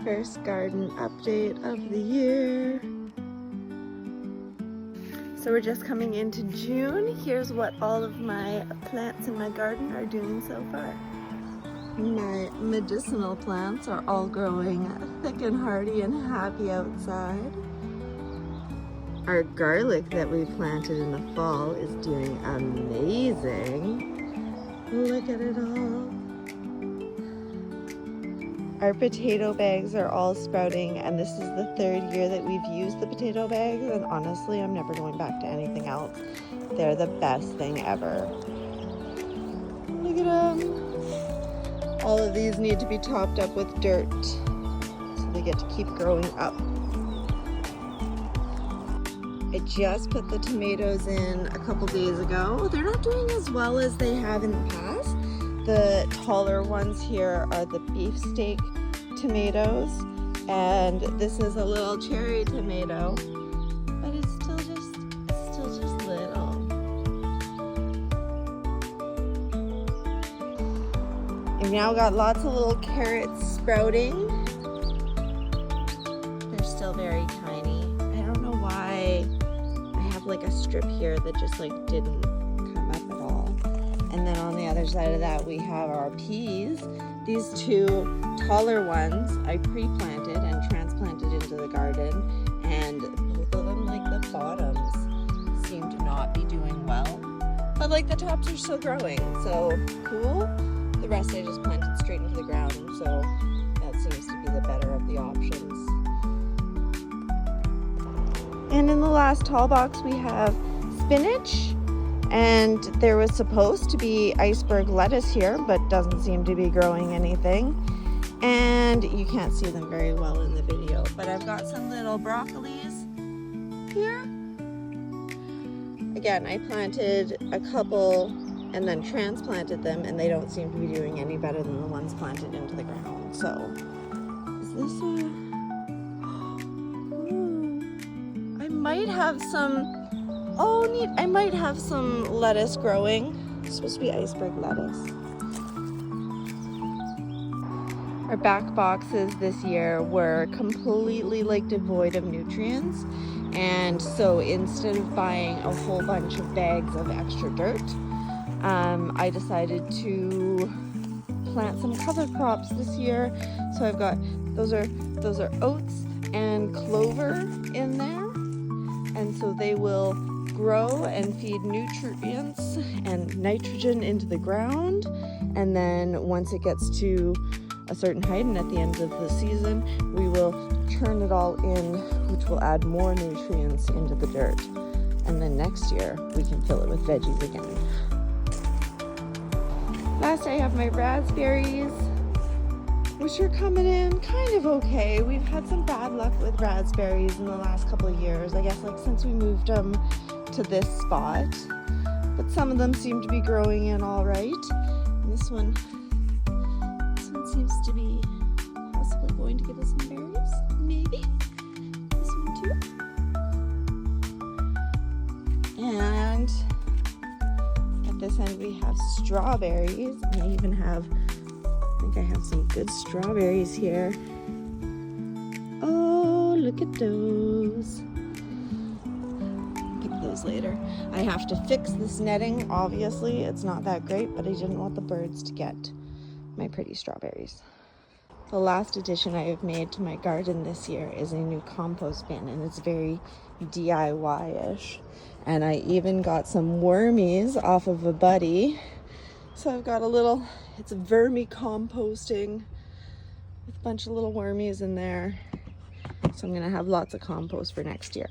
First garden update of the year. So we're just coming into June. Here's what all of my plants in my garden are doing so far. My medicinal plants are all growing thick and hardy and happy outside. Our garlic that we planted in the fall is doing amazing. Look at it all. Our potato bags are all sprouting, and this is the 3rd year that we've used the potato bags, and honestly, I'm never going back to anything else. They're the best thing ever. Look at them. All of these need to be topped up with dirt, so they get to keep growing up. I just put the tomatoes in a couple days ago. They're not doing as well as they have in the past. The taller ones here are the beefsteak tomatoes, and this is a little cherry tomato, but it's still just little. I've now got lots of little carrots sprouting. They're still very tiny. I don't know why I have like a strip here that just like didn't come up at all. And then on the other side of that, we have our peas. These 2 taller ones I pre-planted and transplanted into the garden, and both of them, like the bottoms, seem to not be doing well. But like the tops are still growing, so cool. The rest I just planted straight into the ground, so that seems to be the better of the options. And in the last tall box, we have spinach. And there was supposed to be iceberg lettuce here, but doesn't seem to be growing anything. And you can't see them very well in the video, but I've got some little broccolis here. Again, I planted a couple and then transplanted them, and they don't seem to be doing any better than the ones planted into the ground. So, is this I might have some. Oh, neat. I might have some lettuce growing. It's supposed to be iceberg lettuce. Our back boxes this year were completely like devoid of nutrients. And so instead of buying a whole bunch of bags of extra dirt, I decided to plant some cover crops this year. So I've got, those are oats and clover in there. And so they will grow and feed nutrients and nitrogen into the ground, and then once it gets to a certain height and at the end of the season, we will turn it all in, which will add more nutrients into the dirt, and then next year we can fill it with veggies again. Last I have my raspberries, which are coming in kind of okay. We've had some bad luck with raspberries in the last couple of years, I guess, like since we moved them to this spot, but some of them seem to be growing in all right. And this one seems to be possibly going to give us some berries, maybe. This one too. And at this end we have strawberries. I even have, I think I have some good strawberries here. Oh, look at those. Later. I have to fix this netting. Obviously, it's not that great, but I didn't want the birds to get my pretty strawberries. The last addition I have made to my garden this year is a new compost bin, and it's very DIY-ish. And I even got some wormies off of a buddy. So I've got a little, it's vermicomposting with a bunch of little wormies in there. So I'm gonna have lots of compost for next year.